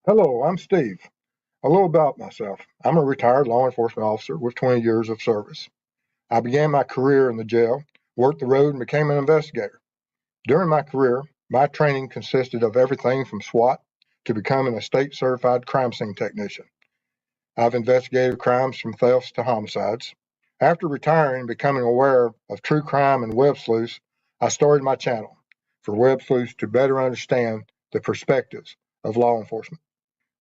Hello, I'm Steve. A little about myself. I'm a retired law enforcement officer with 20 years of service. I began my career in the jail, worked the road, and became an investigator. During my career, my training consisted of everything from SWAT to becoming a state certified crime scene technician. I've investigated crimes from thefts to homicides. After retiring and becoming aware of true crime and web sleuths, I started my channel for web sleuths to better understand the perspectives of law enforcement.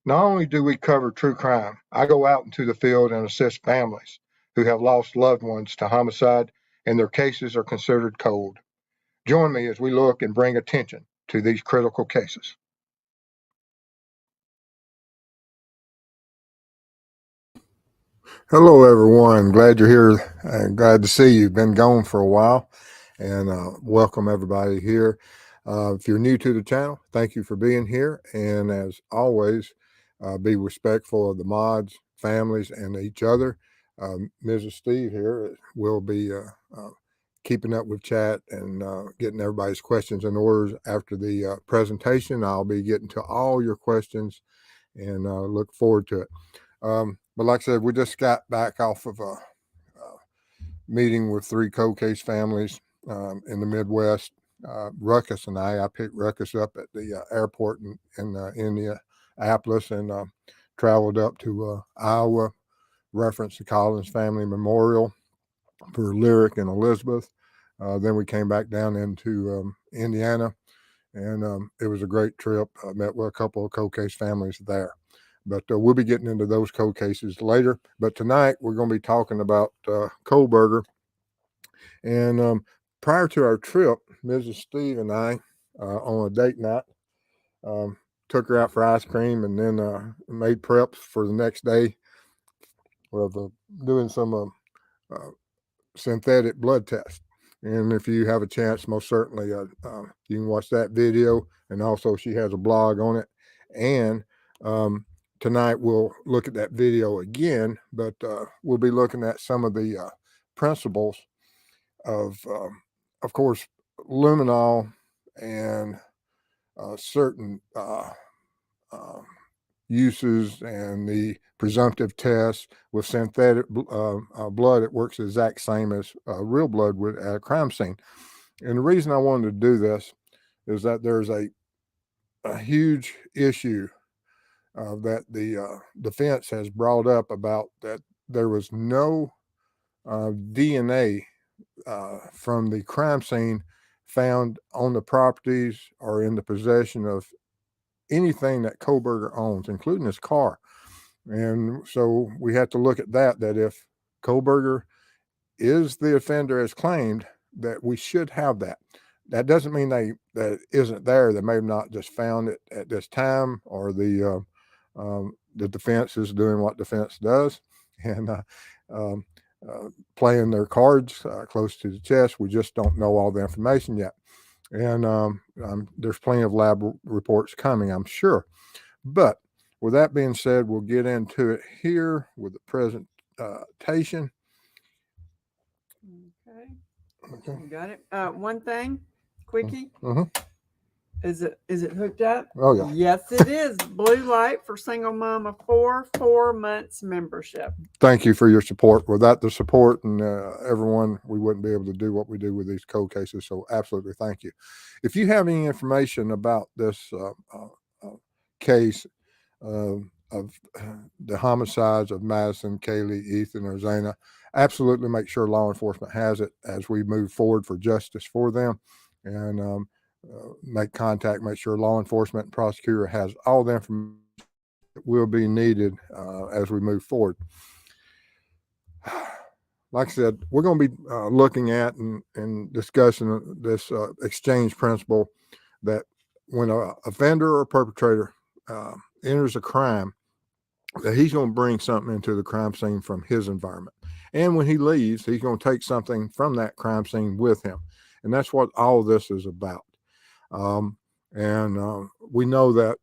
Not only do we cover true crime, I go out into the field and assist families who have lost loved ones to homicide and their cases are considered cold. Join me as we look and bring attention to these critical cases. Hello, everyone. Glad you're here and glad to see you. Been gone for a while, and welcome everybody here. If you're new to the channel, thank you for being here. And as always, be respectful of the mods, families, and each other. Mrs. Steve here will be keeping up with chat and getting everybody's questions in order after the presentation. I'll be getting to all your questions and look forward to it. But like I said, we just got back off of a meeting with 3 cold case families in the Midwest. Ruckus and I picked Ruckus up at the airport in Indianapolis and traveled up to Iowa, referenced the Collins Family Memorial for Lyric and Elizabeth. Then we came back down into Indiana, and it was a great trip. I met with a couple of cold case families there. But we'll be getting into those cold cases later. But tonight we're going to be talking about Kohberger. And prior to our trip, Mrs. Steve and I, on a date night, took her out for ice cream and then made preps for the next day of doing some synthetic blood tests. And if you have a chance, most certainly you can watch that video. And also she has a blog on it. And tonight we'll look at that video again, but we'll be looking at some of the principles of course, luminol and certain uses and the presumptive tests with synthetic blood. It works the exact same as real blood would at a crime scene. And the reason I wanted to do this is that there's a huge issue that the defense has brought up about that there was no DNA from the crime scene found on the properties or in the possession of anything that Kohberger owns, including his car. And so we have to look at that if Kohberger is the offender as claimed, that we should have that. That doesn't mean that it isn't there. They may have not just found it at this time, or the defense is doing what defense does and playing their cards close to the chest. We just don't know all the information yet. And there's plenty of lab reports coming, I'm sure. But with that being said, we'll get into it here with the presentation. Okay. You got it. One thing, quickie. Mm-hmm. Is it hooked up? Oh yeah. Yes, it is. Blue light for single mom of 4 months membership. Thank you for your support. Without the support and everyone, we wouldn't be able to do what we do with these cold cases. So absolutely, thank you. If you have any information about this case of the homicides of Madison, Kaylee, Ethan, or Zana, absolutely make sure law enforcement has it as we move forward for justice for them, and make contact, make sure law enforcement and prosecutor has all the information that will be needed as we move forward. Like I said, we're going to be looking at and discussing this exchange principle that when an offender or perpetrator enters a crime, that he's going to bring something into the crime scene from his environment. And when he leaves, he's going to take something from that crime scene with him. And that's what all of this is about. We know that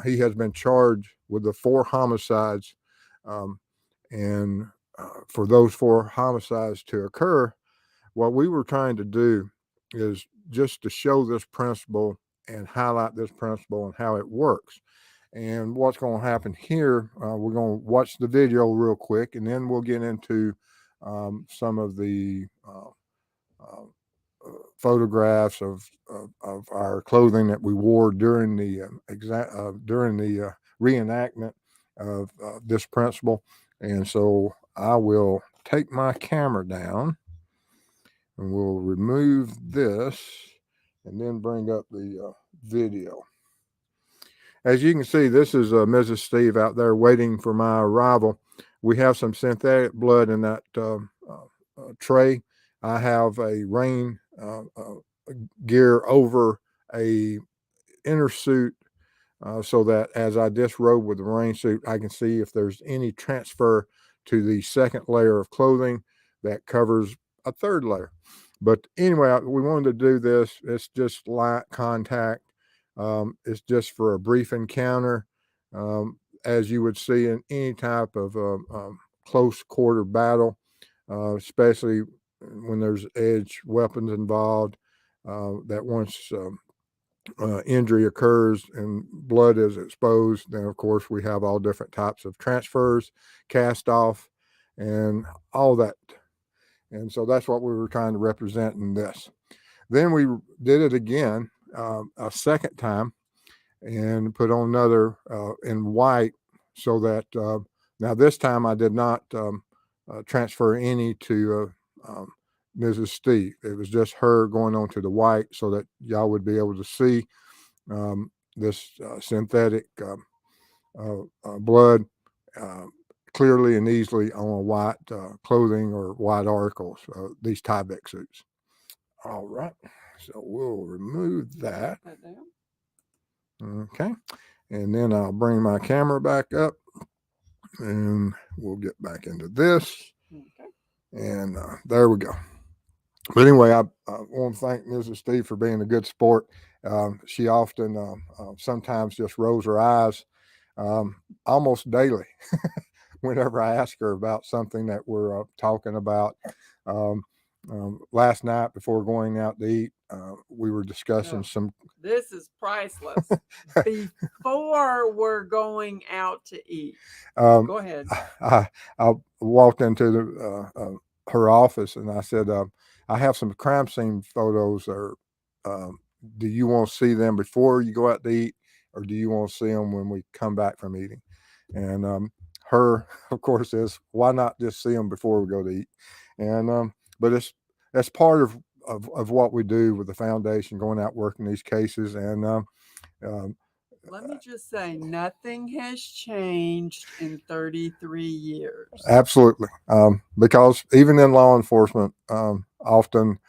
he has been charged with the 4 homicides. For those 4 homicides to occur, what we were trying to do is just to show this principle and highlight this principle and how it works. And what's going to happen here, we're going to watch the video real quick, and then we'll get into some of the photographs of our clothing that we wore during the reenactment of this principle. And so I will take my camera down, and we'll remove this, and then bring up the video. As you can see, this is Mrs. Steve out there waiting for my arrival. We have some synthetic blood in that tray. I have a rain gear over a inner suit so that as I disrobe with the rain suit, I can see if there's any transfer to the second layer of clothing that covers a third layer. But anyway, we wanted to do this. It's just light contact. It's just for a brief encounter, as you would see in any type of close quarter battle, especially when there's edge weapons involved, that once injury occurs and blood is exposed, then of course we have all different types of transfers, cast off, and all that. And so that's what we were trying to represent in this. Then we did it again a second time and put on another in white, so that now this time I did not transfer any to Mrs. Steve. It was just her going on to the white, so that y'all would be able to see this synthetic blood clearly and easily on a white clothing or white articles, these Tyvek suits. All right, so we'll remove that. Okay, and then I'll bring my camera back up, and we'll get back into this. Okay. And there we go. But anyway, I want to thank Mrs. Steve for being a good sport. She often sometimes just rolls her eyes almost daily whenever I ask her about something that we're talking about. Last night before going out to eat, we were discussing some. This is priceless. Before we're going out to eat, go ahead. I walked into her office, and I said, I have some crime scene photos. Or do you want to see them before you go out to eat, or do you want to see them when we come back from eating? And her, of course, says, why not just see them before we go to eat? And but that's part of what we do with the foundation, going out working these cases. And let me just say, nothing has changed in 33 years. Absolutely. Because even in law enforcement, often,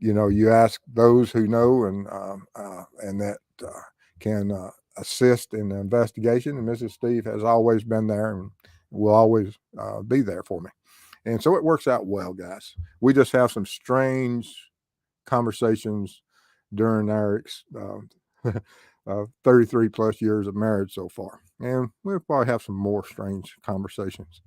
you ask those who know and that can assist in the investigation. And Mrs. Steve has always been there and will always be there for me. And so it works out well, guys. We just have some strange conversations during our 33 plus years of marriage so far. And we'll probably have some more strange conversations.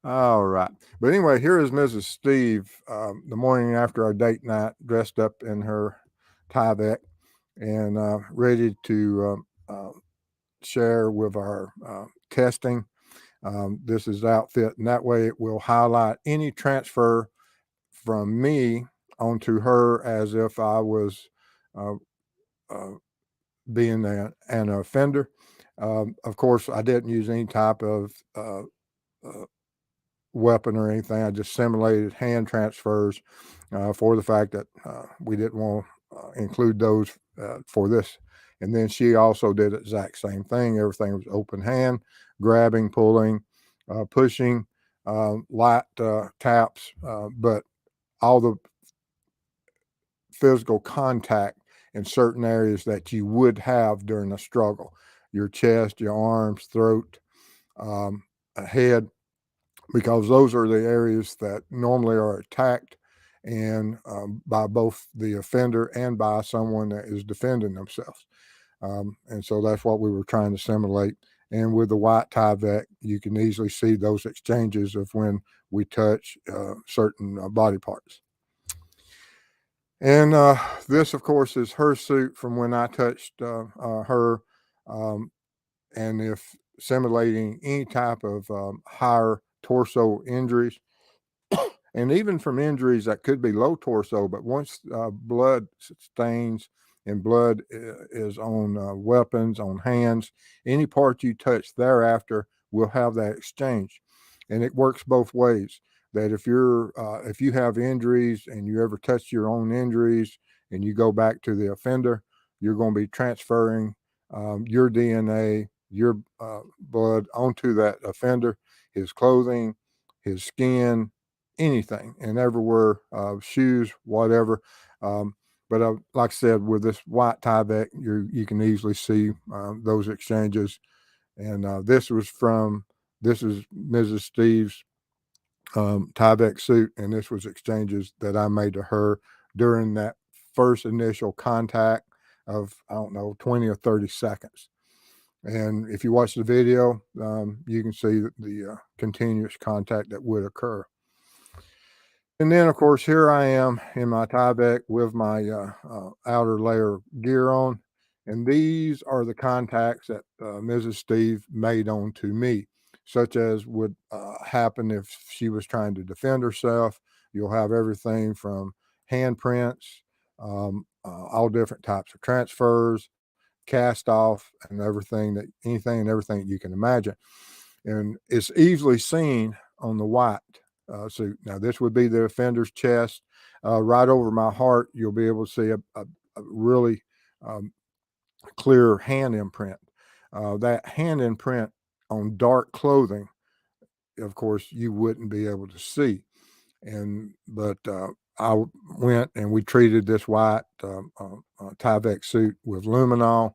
All right. But anyway, here is Mrs. Steve the morning after our date night, dressed up in her Tyvek and ready to share with our testing. This is outfit, and that way it will highlight any transfer from me onto her as if I was being an offender. Of course, I didn't use any type of weapon or anything. I just simulated hand transfers for the fact that we didn't want to include those for this. And then she also did the exact same thing. Everything was open hand, grabbing, pulling, pushing, light taps, but all the physical contact in certain areas that you would have during a struggle: your chest, your arms, throat, head, because those are the areas that normally are attacked and by both the offender and by someone that is defending themselves. And so that's what we were trying to simulate. And with the white Tyvek, you can easily see those exchanges of when we touch certain body parts. And this, of course, is her suit from when I touched her. And if simulating any type of higher torso injuries, and even from injuries that could be low torso, but once blood stains and blood is on weapons, on hands, any part you touch thereafter will have that exchange, and it works both ways. That if you have injuries and you ever touch your own injuries and you go back to the offender, you're going to be transferring your DNA, your blood onto that offender, his clothing, his skin, anything and everywhere, shoes, whatever. But like I said, with this white Tyvek, you can easily see those exchanges. And this is Mrs. Steve's Tyvek suit, and this was exchanges that I made to her during that first initial contact of, I don't know, 20 or 30 seconds. And if you watch the video, you can see the continuous contact that would occur. And then, of course, here I am in my Tyvek with my outer layer gear on. And these are the contacts that Mrs. Steve made on to me, such as would happen if she was trying to defend herself. You'll have everything from handprints, all different types of transfers, cast off, and anything and everything you can imagine. And it's easily seen on the white suit. Now, this would be the offender's chest. Right over my heart, you'll be able to see a really clear hand imprint. That hand imprint on dark clothing, of course, you wouldn't be able to see. But I went and we treated this white Tyvek suit with luminol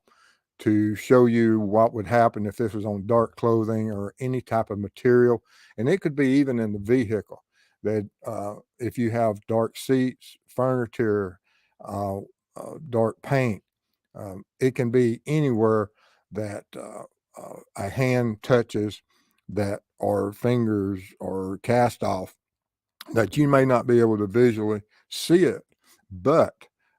to show you what would happen if this was on dark clothing or any type of material. And it could be even in the vehicle, that if you have dark seats, furniture, dark paint, it can be anywhere that a hand touches that are fingers or cast off, that you may not be able to visually see it, but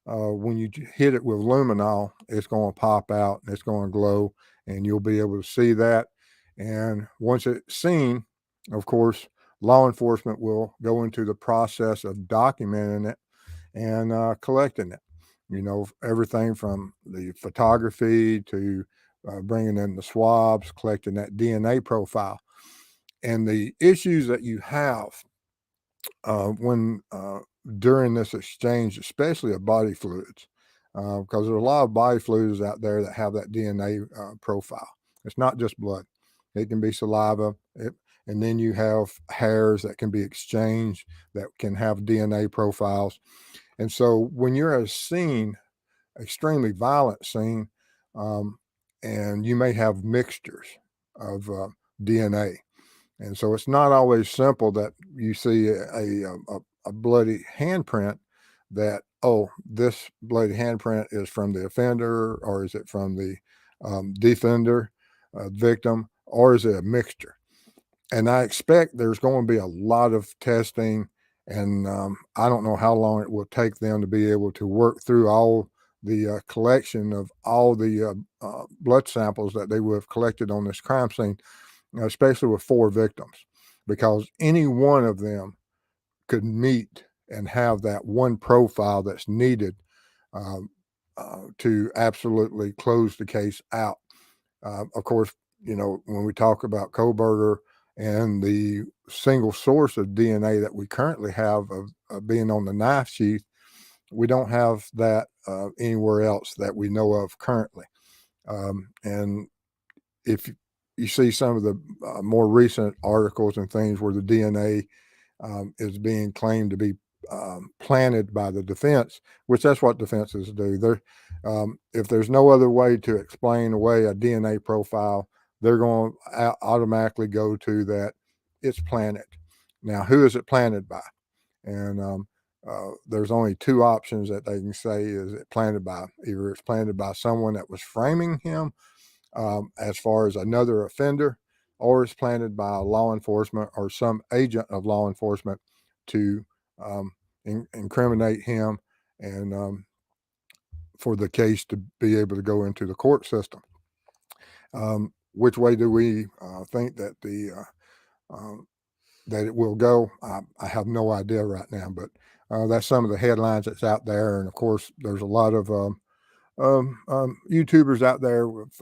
when you hit it with luminol, it's going to pop out and it's going to glow, and you'll be able to see that. And once it's seen, of course, law enforcement will go into the process of documenting it and collecting it. You know, everything from the photography to bringing in the swabs, collecting that DNA profile. And the issues that you have when during this exchange, especially of body fluids, because there are a lot of body fluids out there that have that DNA profile. It's not just blood; it can be saliva, and then you have hairs that can be exchanged that can have DNA profiles. And so, when you're at a scene, extremely violent scene, and you may have mixtures of DNA. And so it's not always simple that you see a bloody handprint that, oh, this bloody handprint is from the offender, or is it from the defender, victim, or is it a mixture? And I expect there's going to be a lot of testing, and I don't know how long it will take them to be able to work through all the collection of all the blood samples that they would have collected on this crime scene, especially with 4 victims, because any one of them could meet and have that one profile that's needed to absolutely close the case out. Of course, you know, when we talk about Kohberger and the single source of DNA that we currently have of being on the knife sheath, we don't have that anywhere else that we know of currently. And if you see some of the more recent articles and things where the DNA is being claimed to be planted by the defense, which that's what defenses do. If there's no other way to explain away a DNA profile, they're going to automatically go to that it's planted. Now, who is it planted by? And there's only 2 options that they can say is it planted by. Either it's planted by someone that was framing him, as far as another offender, or is planted by law enforcement or some agent of law enforcement to incriminate him and for the case to be able to go into the court system. Which way do we think that that it will go? I have no idea right now, but that's some of the headlines that's out there. And of course, there's a lot of YouTubers out there with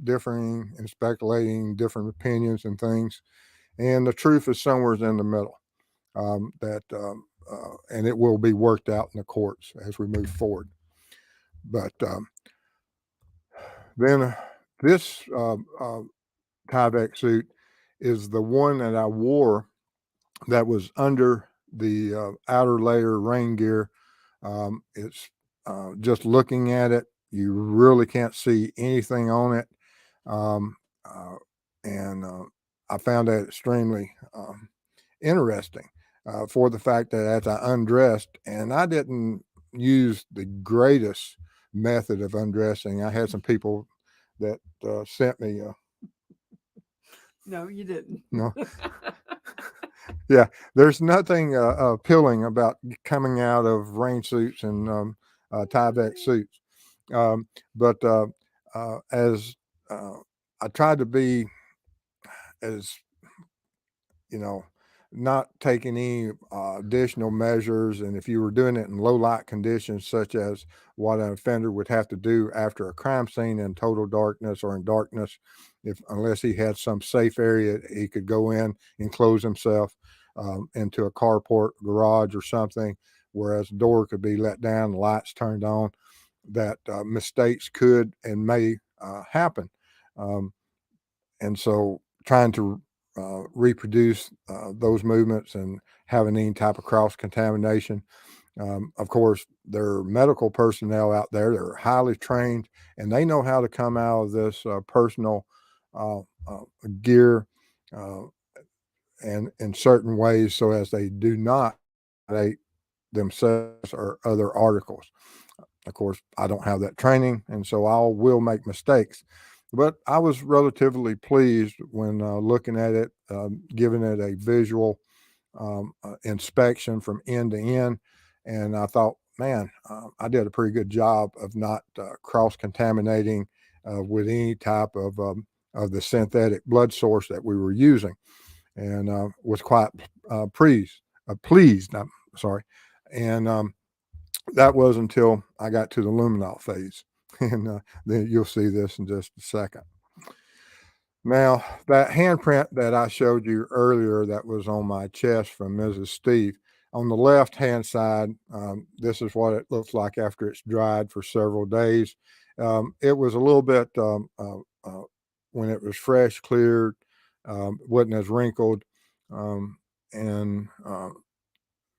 differing and speculating different opinions and things. And the truth is somewhere in the middle. And it will be worked out in the courts as we move forward. But then this Tyvek suit is the one that I wore that was under the outer layer rain gear. It's just looking at it, you really can't see anything on it. And I found that extremely interesting for the fact that as I undressed, and I didn't use the greatest method of undressing. I had some people that sent me. No, you didn't. No. Yeah, there's nothing appealing about coming out of rain suits and Tyvek suits. But as I tried to be as, not taking any additional measures. And if you were doing it in low light conditions, such as what an offender would have to do after a crime scene in total darkness or in darkness, unless he had some safe area he could go in and close himself into a carport, garage, or something, whereas the door could be let down, the lights turned on, that mistakes could and may happen. And so trying to reproduce those movements and having any type of cross contamination. Of course, there are medical personnel out there that are highly trained, and they know how to come out of this personal gear and in certain ways so as they do not contaminate themselves or other articles. Of course, I don't have that training, and so I will make mistakes. But I was relatively pleased when looking at it, giving it a visual inspection from end to end. And I thought, man, I did a pretty good job of not cross-contaminating with any type of the synthetic blood source that we were using, and was quite pleased. I'm sorry. And that was until I got to the luminol phase. And then you'll see this in just a second. Now, that handprint that I showed you earlier that was on my chest from Mrs. Steve, on the left-hand side, this is what it looks like after it's dried for several days. It was a little bit, when it was fresh, cleared, wasn't as wrinkled, and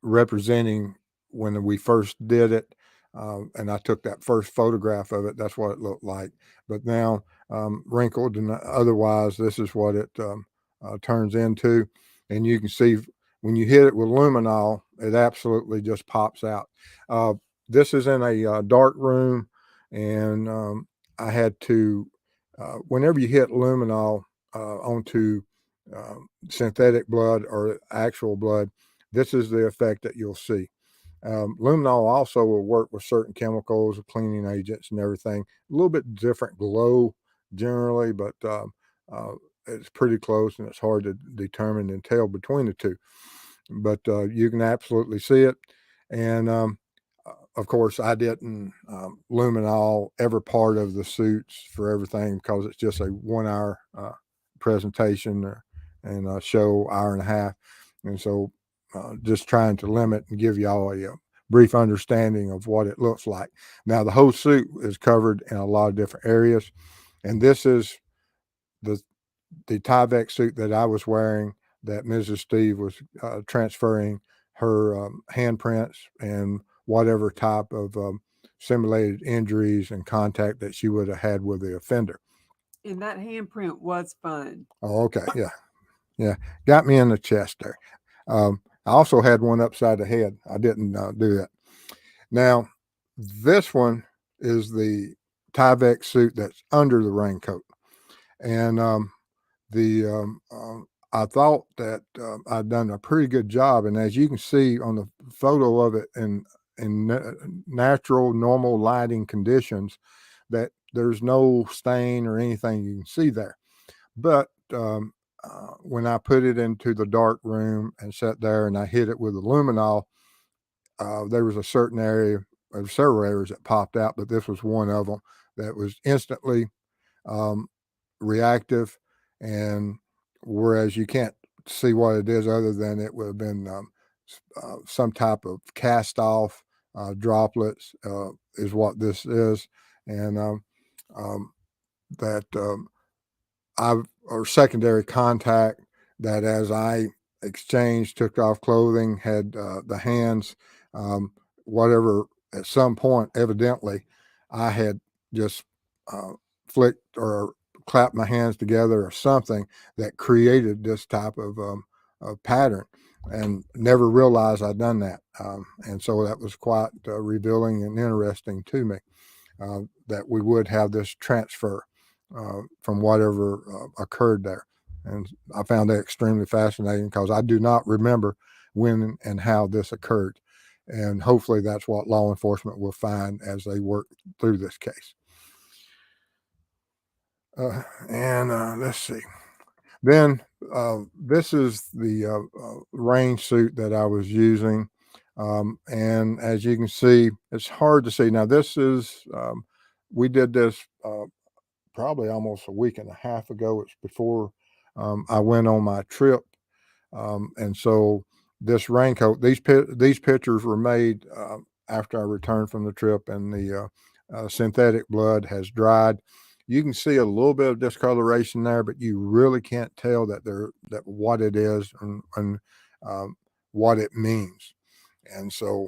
representing when we first did it. And I took that first photograph of it. That's what it looked like. But now, wrinkled and otherwise, this is what it turns into. And you can see when you hit it with luminol, it absolutely just pops out. This is in a dark room, and I had to, whenever you hit luminol onto synthetic blood or actual blood, this is the effect that you'll see. Luminol also will work with certain chemicals, cleaning agents, and everything. A little bit different glow generally, but it's pretty close, and it's hard to determine and tell between the two. But you can absolutely see it. And of course, I didn't luminol every part of the suits for everything because it's just a 1 hour presentation and show, hour and a half. And so just trying to limit and give y'all a brief understanding of what it looks like. Now, the whole suit is covered in a lot of different areas, and this is the Tyvek suit that I was wearing that Mrs. Steve was transferring her handprints and whatever type of simulated injuries and contact that she would have had with the offender. And that handprint was fun. Oh, okay. Yeah. Got me in the chest there. I also had one upside the head. I didn't do that. Now, this one is the Tyvek suit that's under the raincoat. And I thought that I'd done a pretty good job. And as you can see on the photo of it in natural, normal lighting conditions, that there's no stain or anything you can see there. But when I put it into the dark room and sat there and I hit it with the luminol, there was a certain area, or several areas that popped out, but this was one of them that was instantly reactive. And whereas you can't see what it is other than it would have been some type of cast off droplets is what this is. And that or secondary contact, that as I exchanged, took off clothing, had the hands, whatever, at some point, evidently, I had just flicked or clapped my hands together or something that created this type of pattern, and never realized I'd done that. And so that was quite revealing and interesting to me, that we would have this transfer from whatever occurred there. And I found that extremely fascinating because I do not remember when and how this occurred. And hopefully that's what law enforcement will find as they work through this case. Let's see. Then this is the rain suit that I was using. And as you can see, it's hard to see. Now, this is, we did this probably almost a week and a half ago. It's before I went on my trip. And so this raincoat, these pictures were made after I returned from the trip, and the synthetic blood has dried. You can see a little bit of discoloration there, but you really can't tell that what it is and what it means. And so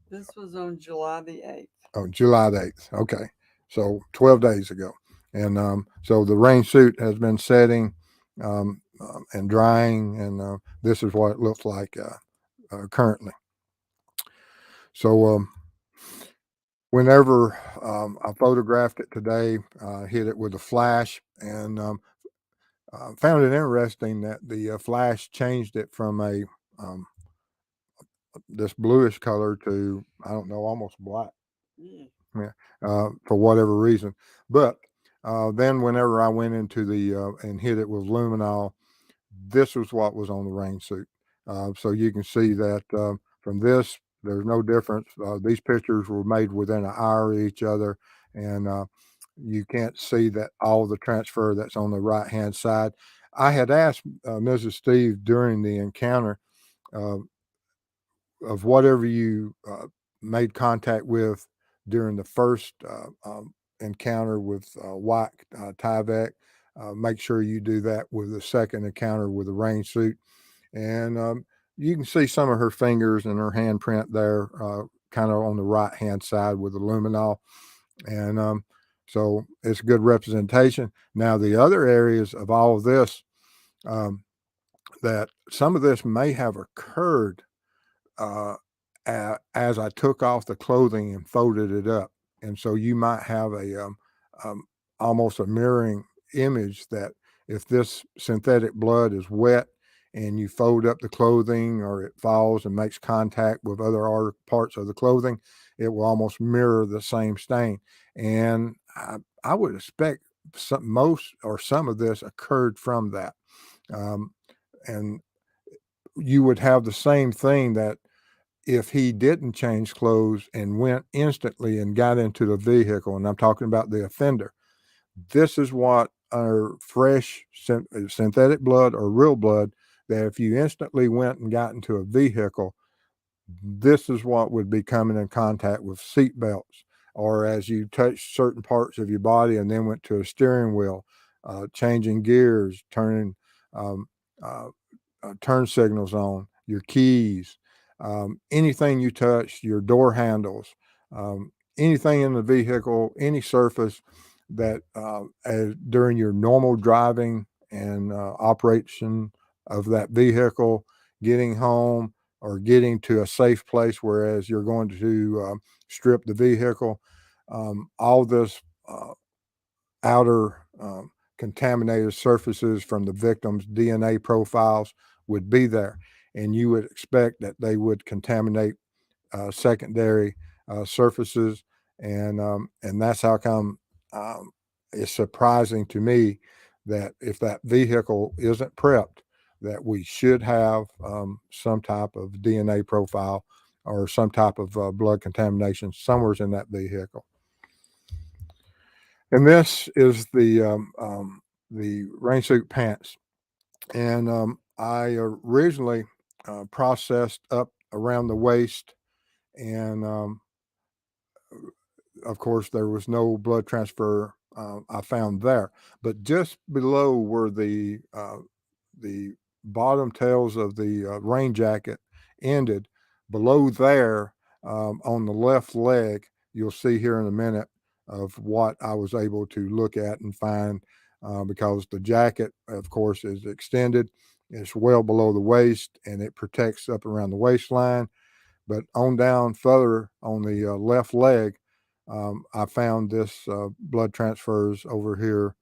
this was on July the 8th. Oh, July the 8th. Okay. So 12 days ago. And so the rain suit has been setting and drying, and this is what it looks like currently. So whenever I photographed it today, hit it with a flash, and found it interesting that the flash changed it from a this bluish color to, I don't know, almost black. Yeah, for whatever reason. But then whenever I went into the and hit it with luminol, this was what was on the rain suit. So you can see that from this, there's no difference. These pictures were made within an hour of each other, and you can't see that all the transfer that's on the right hand side. I had asked Mrs. Steve during the encounter of whatever you made contact with during the first encounter with white Tyvek, make sure you do that with the second encounter with the rain suit. And you can see some of her fingers and her handprint there, kind of on the right hand side with the luminol. And so it's good representation. Now, the other areas of all of this, that some of this may have occurred as I took off the clothing and folded it up. And so you might have a almost a mirroring image, that if this synthetic blood is wet and you fold up the clothing, or it falls and makes contact with other parts of the clothing, it will almost mirror the same stain. And I would expect some of this occurred from that. And you would have the same thing, that if he didn't change clothes and went instantly and got into the vehicle, and I'm talking about the offender, this is what our fresh synthetic blood or real blood, that if you instantly went and got into a vehicle, this is what would be coming in contact with seat belts, or as you touch certain parts of your body and then went to a steering wheel, changing gears, turning turn signals on, your keys, anything you touch, your door handles, anything in the vehicle, any surface that during your normal driving and operation of that vehicle, getting home or getting to a safe place, whereas you're going to strip the vehicle, all this outer contaminated surfaces from the victim's DNA profiles would be there. And you would expect that they would contaminate secondary surfaces, and that's how come it's surprising to me that if that vehicle isn't prepped, that we should have some type of DNA profile or some type of blood contamination somewhere in that vehicle. And this is the rain suit pants. And I originally processed up around the waist, and of course there was no blood transfer I found there. But just below where the bottom tails of the rain jacket ended, below there on the left leg, you'll see here in a minute of what I was able to look at and find, because the jacket, of course, is extended. It's well below the waist, and it protects up around the waistline. But on down further on the left leg, I found this blood transfers over here,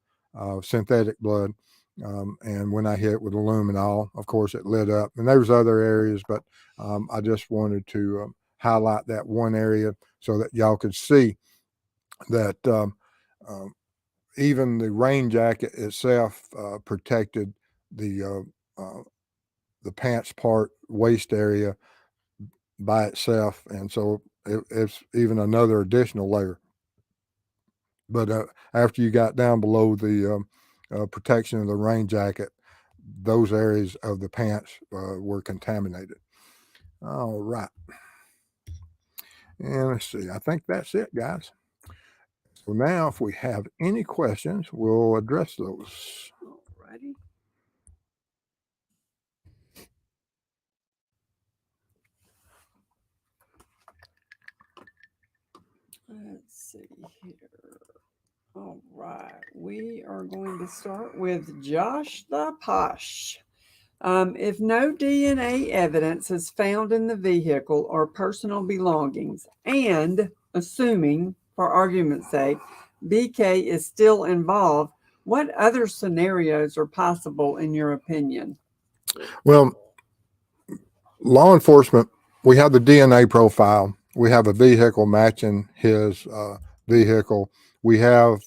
synthetic blood. And when I hit with the luminol, of course, it lit up. And there's other areas, but I just wanted to highlight that one area so that y'all could see that even the rain jacket itself protected the pants part, waist area by itself, and so it's even another additional layer. But after you got down below the protection of the rain jacket, those areas of the pants were contaminated. All right. And let's see, I think that's it, guys. So now if we have any questions, we'll address those. Alrighty. Let's see here. All right, we are going to start with Josh the Posh. If no DNA evidence is found in the vehicle or personal belongings, and assuming, for argument's sake, BK is still involved, what other scenarios are possible in your opinion? Well, law enforcement, we have the DNA profile. We have a vehicle matching his vehicle. We have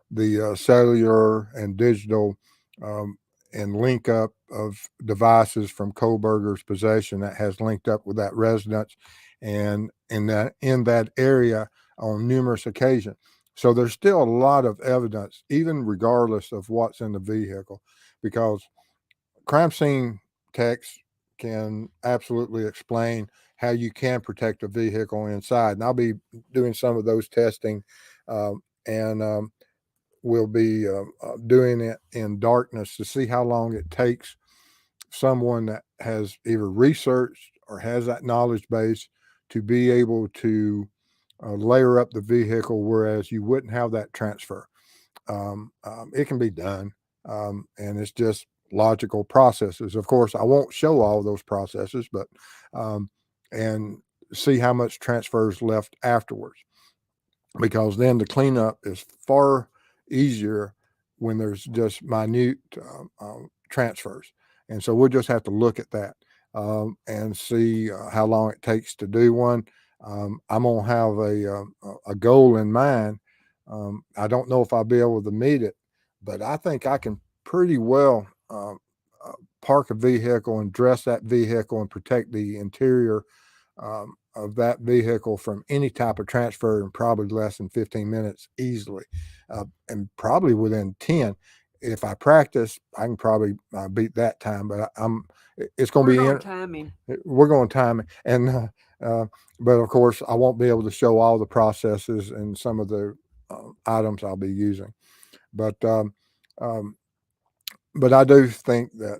the cellular and digital and link up of devices from Kohberger's possession that has linked up with that residence and in that area on numerous occasions. So there's still a lot of evidence, even regardless of what's in the vehicle, because crime scene techs can absolutely explain how you can protect a vehicle inside. And I'll be doing some of those testing, and we'll be doing it in darkness to see how long it takes someone that has either researched or has that knowledge base to be able to layer up the vehicle, whereas you wouldn't have that transfer. It can be done, and it's just logical processes. Of course, I won't show all those processes, but and see how much transfers left afterwards, because then the cleanup is far easier when there's just minute transfers. And so we'll just have to look at that and see how long it takes to do one. I'm going to have a goal in mind. I don't know if I'll be able to meet it, but I think I can pretty well park a vehicle and dress that vehicle and protect the interior of that vehicle from any type of transfer in probably less than 15 minutes easily, and probably within 10. If I practice, I can probably beat that time, but it's going to be timing. We're going timing. And, but of course I won't be able to show all the processes and some of the items I'll be using, but I do think that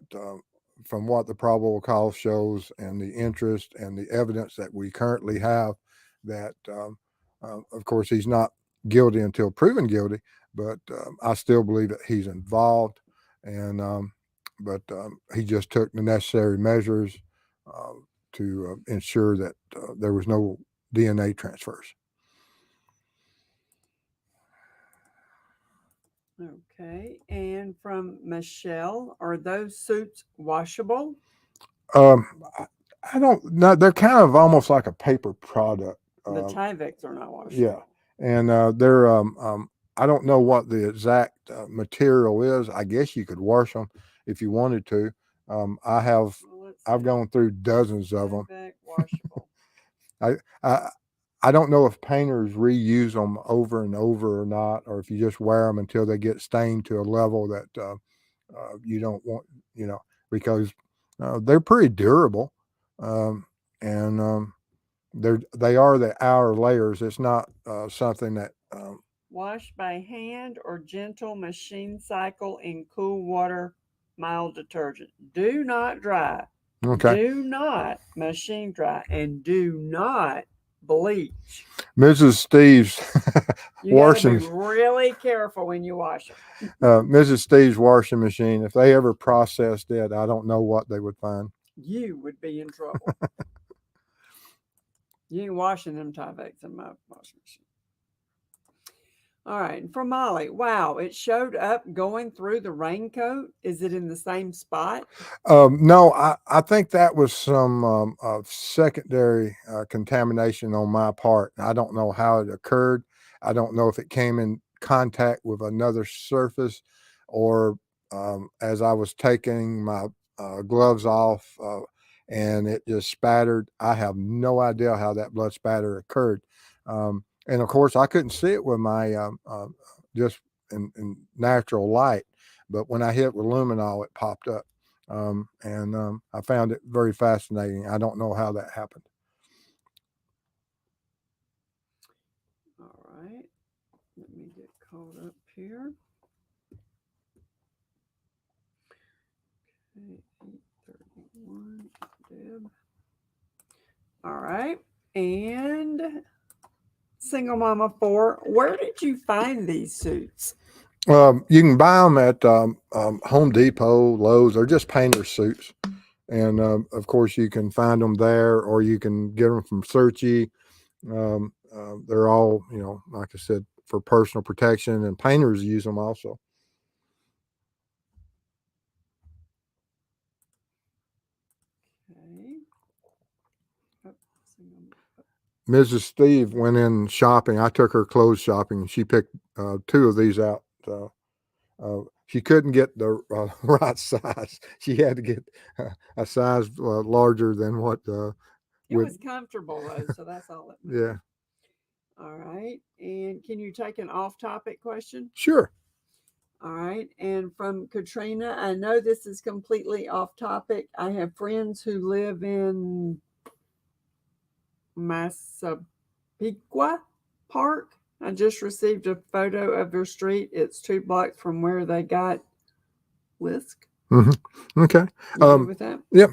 from what the probable cause shows and the interest and the evidence that we currently have, that of course he's not guilty until proven guilty, but I still believe that he's involved, and but he just took the necessary measures to ensure that there was no DNA transfers. Okay, and from Michelle, are those suits washable? I don't know. They're kind of almost like a paper product. The Tyveks are not washable. Yeah, and they're I don't know what the exact material is. I guess you could wash them if you wanted to. I've gone through dozens of them. Tyvek washable. I I don't know if painters reuse them over and over or not, or if you just wear them until they get stained to a level that you don't want, because they're pretty durable, um, and they are the outer layers. It's not something that Wash by hand or gentle machine cycle in cool water, mild detergent. Do not dry. okay. Do not machine dry, and do not bleach. Mrs. Steve's You gotta washing be really careful when you wash them. Mrs. Steve's washing machine. If they ever processed it, I don't know what they would find. You would be in trouble. You ain't washing them Tyveks in my washing machine. All right, and from Molly, wow, it showed up going through the raincoat. Is it in the same spot? No, I think that was some secondary contamination on my part. I don't know how it occurred. I don't know if it came in contact with another surface, or as I was taking my gloves off and it just spattered. I have no idea how that blood spatter occurred. And of course, I couldn't see it with my just in natural light. But when I hit with luminol, it popped up. And I found it very fascinating. I don't know how that happened. All right, let me get caught up here. Okay, 831, Deb. All right, and Single Mama 4, where did you find these suits? You can buy them at Home Depot, Lowe's. They're just painter suits. And of course, you can find them there, or you can get them from Searchy. They're all, like I said, for personal protection, and painters use them also. Okay. Mrs. Steve went in shopping. I took her clothes shopping, and she picked two of these out. She couldn't get the right size. She had to get a size larger than what. It was comfortable though, so that's all that matters. Yeah. All right. And can you take an off-topic question? Sure. All right. And from Katrina, I know this is completely off-topic. I have friends who live in Massapequa Park. I just received a photo of their street. It's 2 blocks from where they got whisk. Mm-hmm. Okay. With that? Yeah.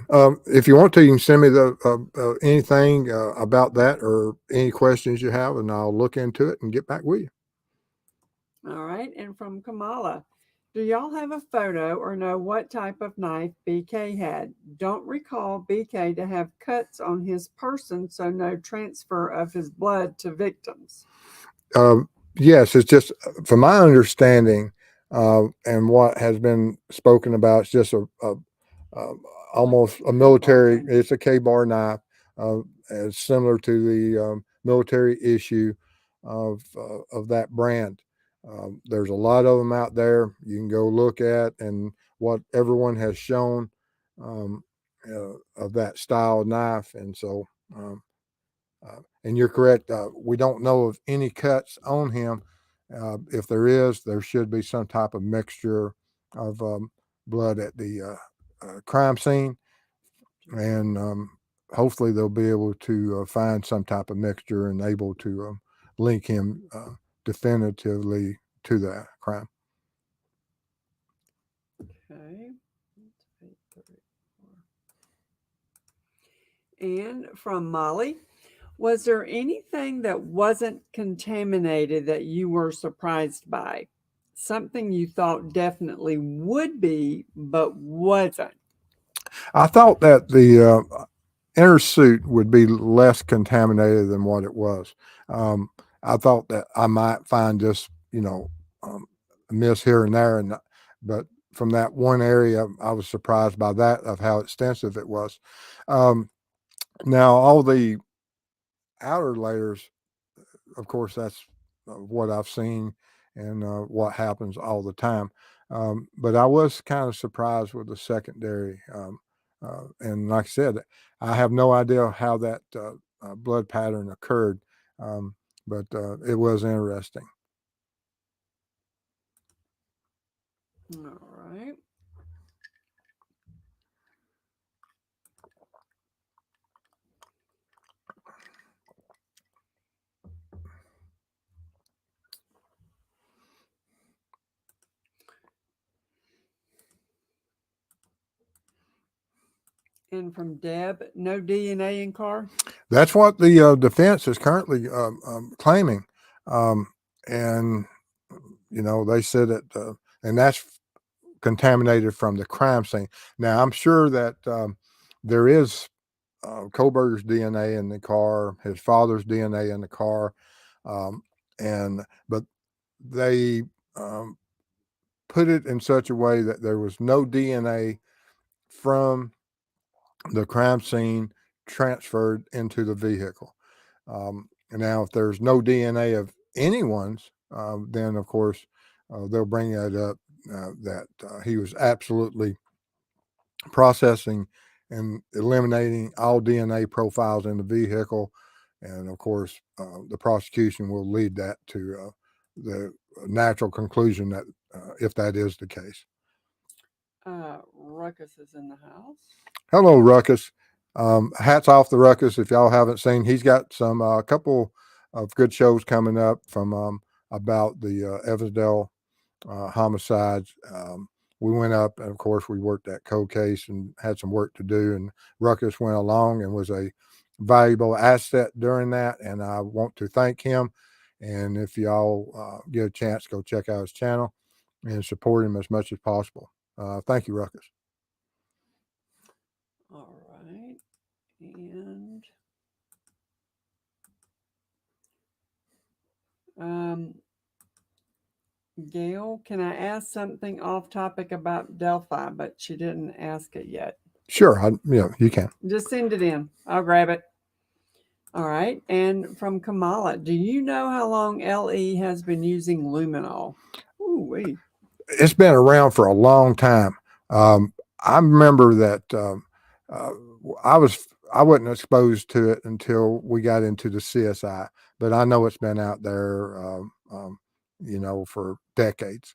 If you want to, you can send me the anything about that, or any questions you have, and I'll look into it and get back with you. All right. And from Kamala, do y'all have a photo or know what type of knife BK had? Don't recall BK to have cuts on his person, so no transfer of his blood to victims. Yes, it's just, from my understanding, and what has been spoken about, it's just almost a military. It's a K-bar knife, as similar to the military issue of that brand. There's a lot of them out there you can go look at, and what everyone has shown of that style of knife. And so, and you're correct. We don't know of any cuts on him. If there is, there should be some type of mixture of blood at the crime scene, and hopefully they'll be able to find some type of mixture and able to link him definitively to that crime. Okay. And from Molly, was there anything that wasn't contaminated that you were surprised by? Something you thought definitely would be, but wasn't? I thought that the inner suit would be less contaminated than what it was. I thought that I might find just, a miss here and there, but from that one area, I was surprised by that, of how extensive it was. Now, all the outer layers, of course, that's what I've seen and what happens all the time. But I was kind of surprised with the secondary. And like I said, I have no idea how that blood pattern occurred, um, but it was interesting. All right. And from Deb, no DNA in car? That's what the defense is currently claiming. And, they said that, and that's contaminated from the crime scene. Now, I'm sure that there is Kohberger's DNA in the car, his father's DNA in the car, um, but they um, put it in such a way that there was no DNA from the crime scene transferred into the vehicle. And now, if there's no DNA of anyone's, then of course they'll bring that up that he was absolutely processing and eliminating all DNA profiles in the vehicle. And of course, the prosecution will lead that to the natural conclusion that if that is the case. Ruckus is in the house. Hello, Ruckus. Hats off to Ruckus. If y'all haven't seen, he's got some a couple of good shows coming up from about the Evansdale homicides. We went up, and of course, we worked that cold case and had some work to do. And Ruckus went along and was a valuable asset during that. And I want to thank him. And if y'all get a chance, go check out his channel and support him as much as possible. Thank you, Ruckus. All right. And Gail, can I ask something off topic about Delphi? But she didn't ask it yet. Sure, you can. Just send it in. I'll grab it. All right. And from Kamala, do you know how long LE has been using Luminol? Ooh-wee. It's been around for a long time. I remember that I wasn't exposed to it until we got into the CSI, but I know it's been out there, for decades.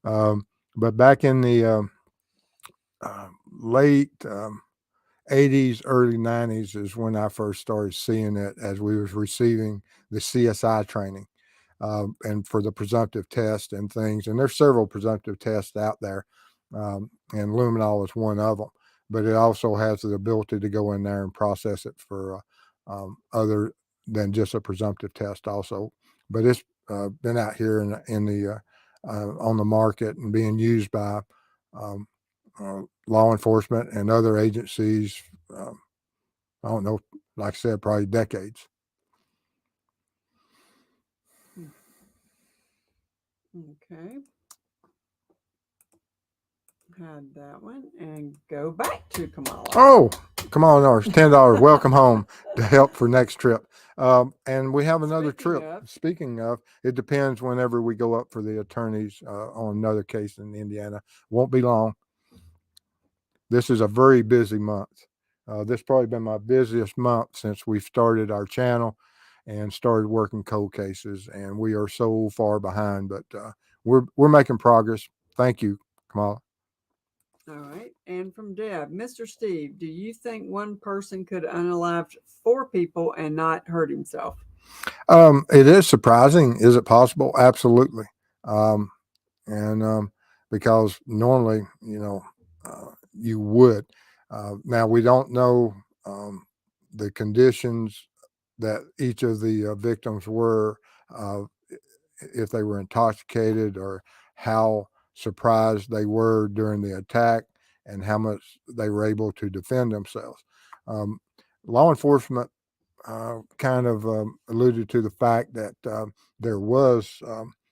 But back in the late 80s, early 90s is when I first started seeing it as we was receiving the CSI training. And for the presumptive test and things. And there's several presumptive tests out there, and luminol is one of them. But it also has the ability to go in there and process it for other than just a presumptive test, also. But it's been out here in the on the market and being used by law enforcement and other agencies. I don't know, like I said, probably decades. Okay. Had that one and go back to Kamala. Oh, come on, ours $10. Welcome home to help for next trip. And we have another trip. Speaking of, it depends whenever we go up for the attorneys on another case in Indiana. Won't be long. This is a very busy month. This probably been my busiest month since we've started our channel and started working cold cases, and we are so far behind, but we're making progress. Thank you, Kamala. All right. And from Deb, Mr. Steve, do you think one person could unalive 4 people and not hurt himself? It is surprising. Is it possible? Absolutely. Because normally, you would. Now, we don't know the conditions that each of the victims were, if they were intoxicated or how surprised they were during the attack and how much they were able to defend themselves. Law enforcement kind of alluded to the fact that there was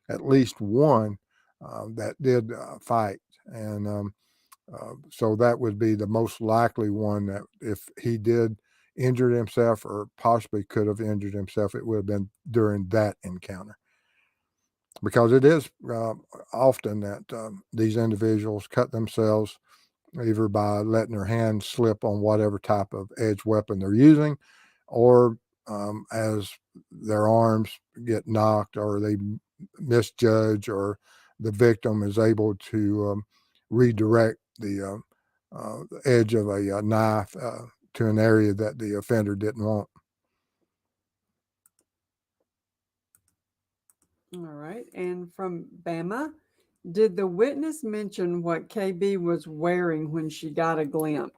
at least one that did fight. And so that would be the most likely one, that if he did injured himself or possibly could have injured himself, it would have been during that encounter. Because it is often that these individuals cut themselves either by letting their hand slip on whatever type of edge weapon they're using, or as their arms get knocked or they misjudge, or the victim is able to redirect the edge of a knife to an area that the offender didn't want. All right. And from Bama, did the witness mention what KB was wearing when she got a glimpse?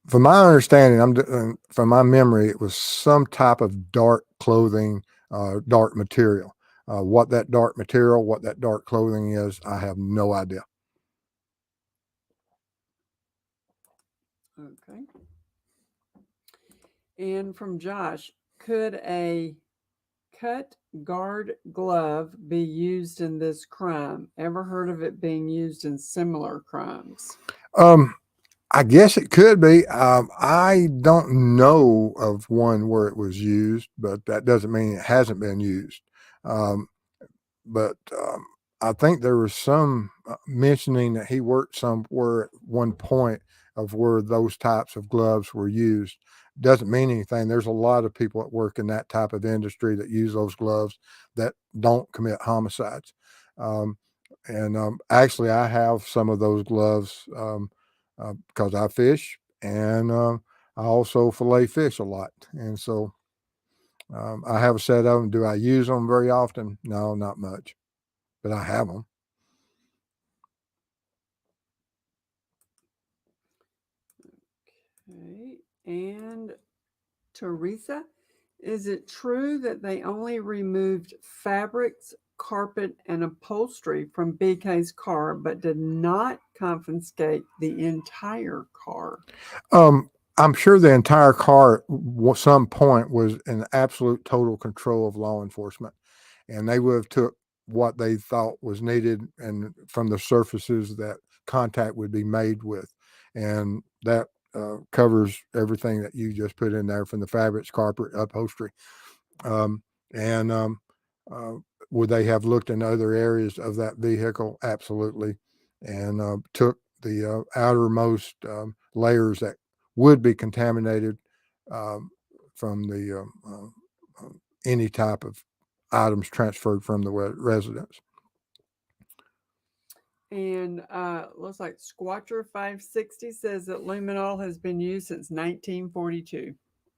From my understanding, from my memory, it was some type of dark clothing, dark material. What that dark material, what that dark clothing is, I have no idea. Okay. And from Josh, could a cut guard glove be used in this crime? Ever heard of it being used in similar crimes? I guess it could be. I don't know of one where it was used, but that doesn't mean it hasn't been used. But I think there was some mentioning that he worked somewhere at one point of where those types of gloves were used. Doesn't mean anything. There's a lot of people that work in that type of industry that use those gloves that don't commit homicides. Actually, I have some of those gloves because I fish, and I also fillet fish a lot. And so I have a set of them. Do I use them very often? No, not much, but I have them. Okay. And Teresa, is it true that they only removed fabrics, carpet, and upholstery from BK's car, but did not confiscate the entire car? I'm sure the entire car at some point was in absolute total control of law enforcement, and they would have took what they thought was needed and from the surfaces that contact would be made with, and that covers everything that you just put in there, from the fabrics, carpet, upholstery. And uh, would they have looked in other areas of that vehicle? Absolutely, and took the outermost layers that would be contaminated from the any type of items transferred from the residence. And looks like Squatcher 560 says that luminol has been used since 1942.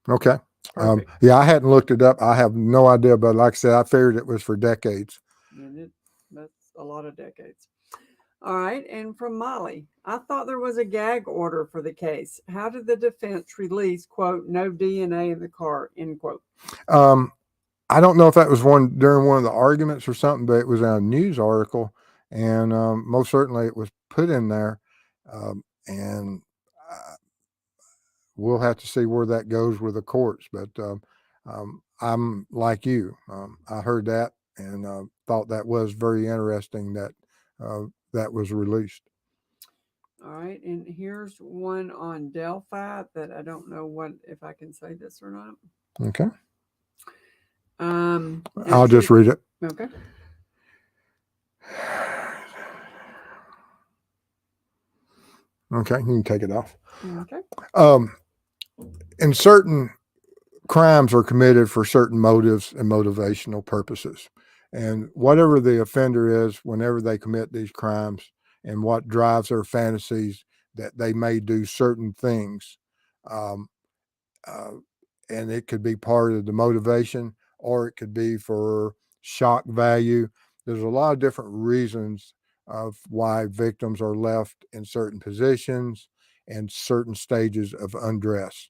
Okay. Perfect. Yeah, I hadn't looked it up. I have no idea, but like I said, I figured it was for decades. And that's a lot of decades. All right. And from Molly, I thought there was a gag order for the case. How did the defense release, quote, no DNA in the car, end quote? I don't know if that was during one of the arguments or something, but it was in a news article, and most certainly it was put in there. And we'll have to see where that goes with the courts. But I'm like you. I heard that and thought that was very interesting that that was released. All right. And here's one on Delphi that I don't know if I can say this or not. Okay. I'll just read it. Okay. Okay, you can take it off. Okay. And certain crimes are committed for certain motives and motivational purposes. And whatever the offender is, whenever they commit these crimes, and what drives their fantasies that they may do certain things, and it could be part of the motivation, or it could be for shock value. There's a lot of different reasons of why victims are left in certain positions and certain stages of undress.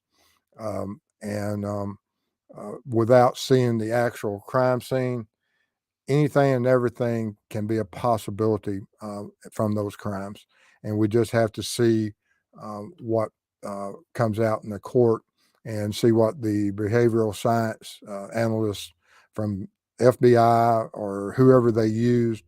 Without seeing the actual crime scene, anything and everything can be a possibility from those crimes. And we just have to see what comes out in the court and see what the behavioral science analysts from FBI or whoever they used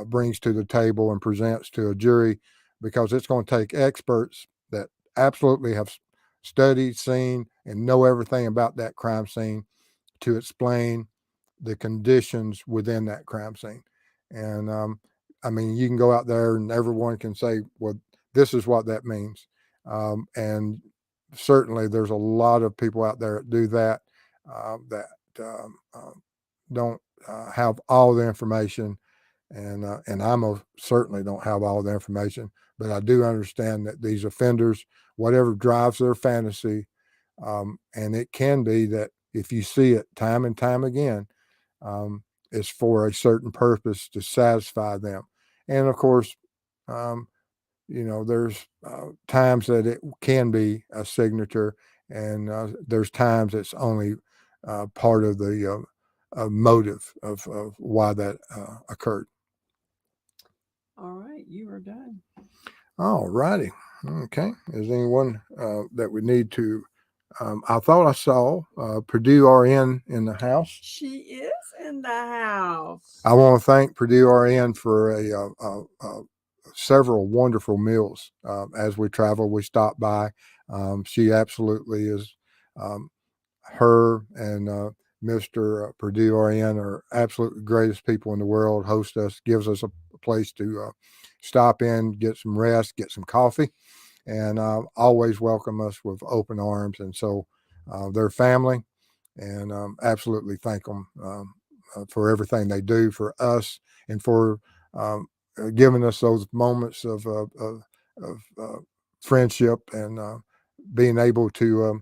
brings to the table and presents to a jury, because it's going to take experts that absolutely have studied, seen, and know everything about that crime scene to explain the conditions within that crime scene. And I mean, you can go out there and everyone can say, well, this is what that means. And certainly there's a lot of people out there that do that, that don't have all the information. And I most certainly don't have all the information, but I do understand that these offenders, whatever drives their fantasy, and it can be that if you see it time and time again, it's for a certain purpose to satisfy them. And of course, there's times that it can be a signature, and there's times it's only part of the motive of why that occurred. All right, you are done. All righty. Okay. Is anyone that we need to? I thought I saw Purdue RN in the house. She is in the house. I want to thank Purdue RN for several wonderful meals. As we travel, we stop by. She absolutely is. Her and Mr. Purdue RN are absolutely greatest people in the world. Host us, gives us a place to stop in, get some rest, get some coffee, and always welcome us with open arms. And so they're family, and absolutely thank them for everything they do for us and for giving us those moments of friendship and being able to,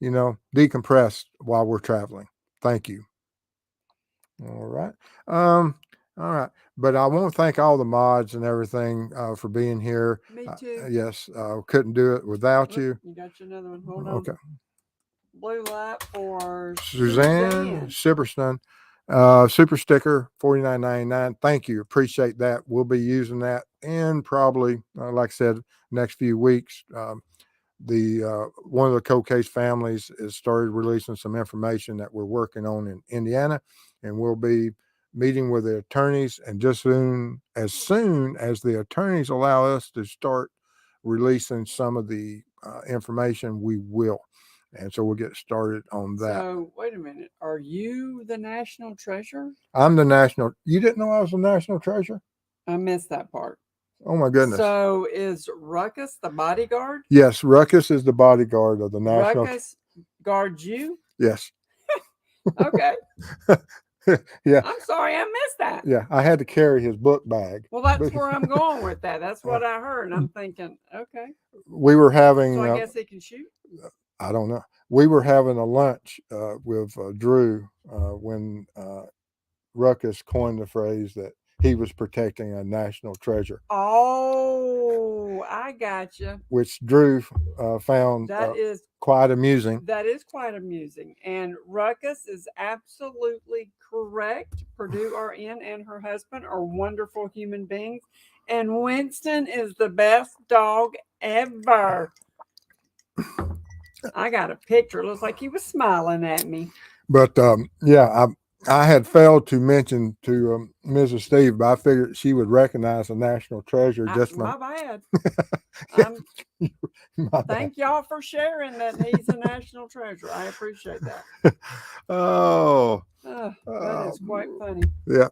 decompress while we're traveling. Thank you. All right. All right. But I want to thank all the mods and everything for being here. Me too. Yes. Couldn't do it without you. You got you another one. Hold on. Okay. Blue light for Suzanne Sibberston. Super sticker, $49.99. Thank you. Appreciate that. We'll be using that in probably, like I said, next few weeks. The one of the cold case families has started releasing some information that we're working on in Indiana, and we'll be meeting with the attorneys, and just soon as the attorneys allow us to start releasing some of the information, we will. And so we'll get started on that. So wait a minute. Are you the national treasure? I'm the national. You didn't know I was the national treasure? I missed that part. Oh my goodness. So is Ruckus the bodyguard? Yes, Ruckus is the bodyguard of the national. Ruckus guards you? Yes. Okay. Yeah. I'm sorry, I missed that. Yeah, I had to carry his book bag. Well, that's where I'm going with that. That's what I heard. And I'm thinking, okay. We were having. So I guess he can shoot. I don't know. We were having a lunch with Drew when Ruckus coined the phrase that he was protecting a national treasure. Oh, I got you. Which Drew found that is quite amusing. That is quite amusing. And Ruckus is absolutely correct. Purdue RN and her husband are wonderful human beings. And Winston is the best dog ever. I got a picture. It looks like he was smiling at me. But yeah, I had failed to mention to Mrs. Steve, but I figured she would recognize a national treasure just from. My bad. Thank y'all for sharing that he's a national treasure. I appreciate that. Oh, that is quite funny. Yeah.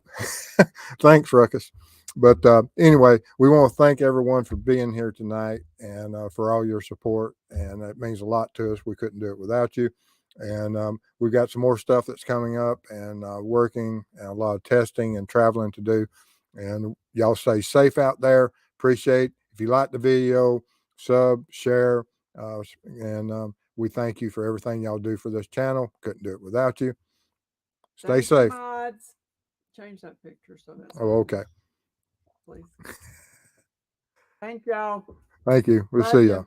Thanks, Ruckus. But anyway, we want to thank everyone for being here tonight and for all your support. And it means a lot to us. We couldn't do it without you. And we've got some more stuff that's coming up and working and a lot of testing and traveling to do. And y'all stay safe out there. Appreciate if you like the video, sub, share. And we thank you for everything y'all do for this channel. Couldn't do it without you. Stay safe. Mods. Change that picture so that's. Oh, okay. Please. Thank y'all. Thank you. We'll see y'all.